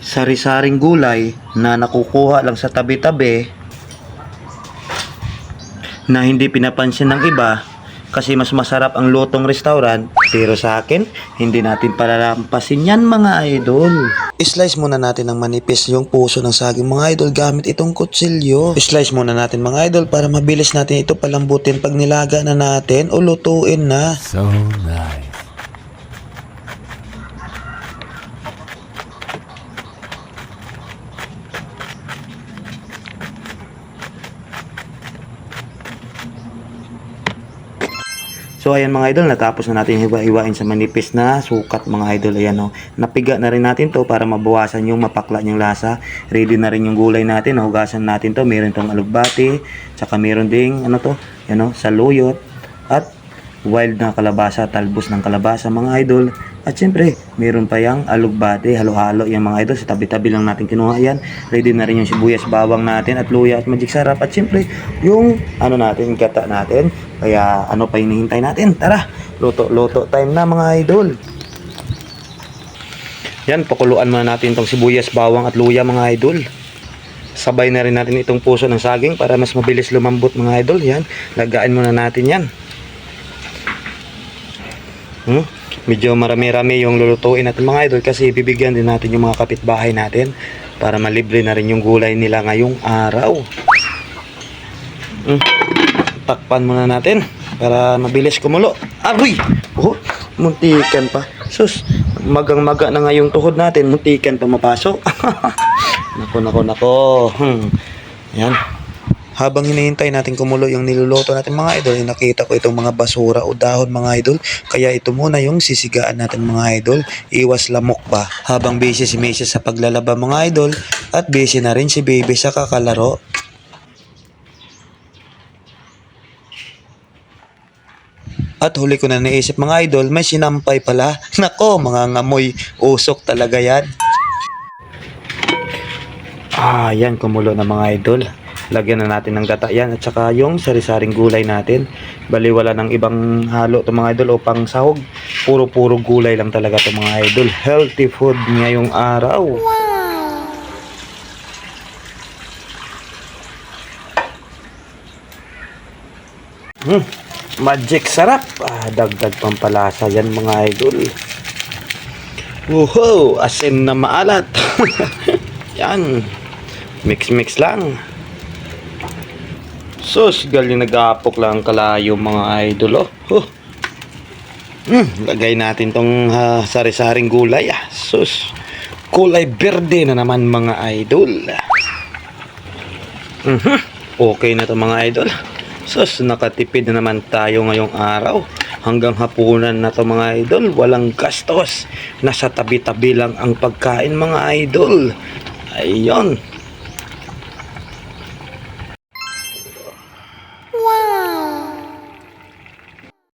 sari-saring gulay na nakukuha lang sa tabi-tabi na hindi pinapansin ng iba kasi mas masarap ang lutong restaurant, pero sa akin hindi natin palalampasin yan mga idol. Slice muna natin ng manipis yung puso ng saging mga idol gamit itong kutsilyo. Slice muna natin mga idol para mabilis natin ito palambutin pag nilaga na natin o lutuin na. So nice. So ayan mga idol, natapos na natin hiwa-hiwain sa manipis na sukat mga idol. Ayan o, napiga na rin natin to para mabawasan yung mapakla niyang lasa. Ready na rin yung gulay natin, nahugasan natin to. Meron tong alugbati, tsaka meron ding ano to, yan o, saluyot at wild na kalabasa, talbos ng kalabasa mga idol. At syempre, meron pa yung alugbati, halo-halo yung mga idol. Sa tabi-tabi lang natin kinuha yan. Ready na rin yung sibuyas, bawang natin at luya at magic sarap. At syempre, yung ano natin, gata natin. Kaya ano pa hinihintay natin? Tara, luto time na mga idol. Yan, pakuluan muna natin itong sibuyas, bawang at luya mga idol. Sabay na rin natin itong puso ng saging para mas mabilis lumambot mga idol. Yan, lagain muna natin yan. Medyo marami-rami yung lulutuin natin mga idol kasi bibigyan din natin yung mga kapitbahay natin para malibre na rin yung gulay nila ngayong araw. Takpan muna natin para mabilis kumulo. Aroy! Oh, muntikan pa. Sus, magang-maga na nga yung tuhod natin, muntikan pa mapasok. Nako. Yan. Habang hinihintay natin kumulo yung niluluto natin mga idol, nakita ko itong mga basura o dahon mga idol. Kaya ito muna yung sisigaan natin mga idol. Iwas lamok ba? Habang busy si Macy sa paglalaba mga idol at busy na rin si baby sa kakalaro. At huli ko na naisip mga idol, may sinampay pala. Nako, mga ngamoy usok talaga yan. Yan kumulo na mga idol. Lagyan na natin ng gata yan at saka yung sari-saring gulay natin. Bali wala ng ibang halo to mga idol o pang sahog. Puro gulay lang talaga to mga idol. Healthy food ngayong araw. Magic sarap. Dagdag pampalasa yan mga idol. Woohoo! Asin na maalat. Yan. Mix lang. Sus, galing nag-aapok lang kalayo mga idol. Lagay natin tong sari-saring gulay. Sus, kulay berde na naman mga idol. Okay na to mga idol. Sus, nakatipid na naman tayo ngayong araw. Hanggang hapunan na to mga idol. Walang gastos. Nasa tabi-tabi lang ang pagkain mga idol. Ayun.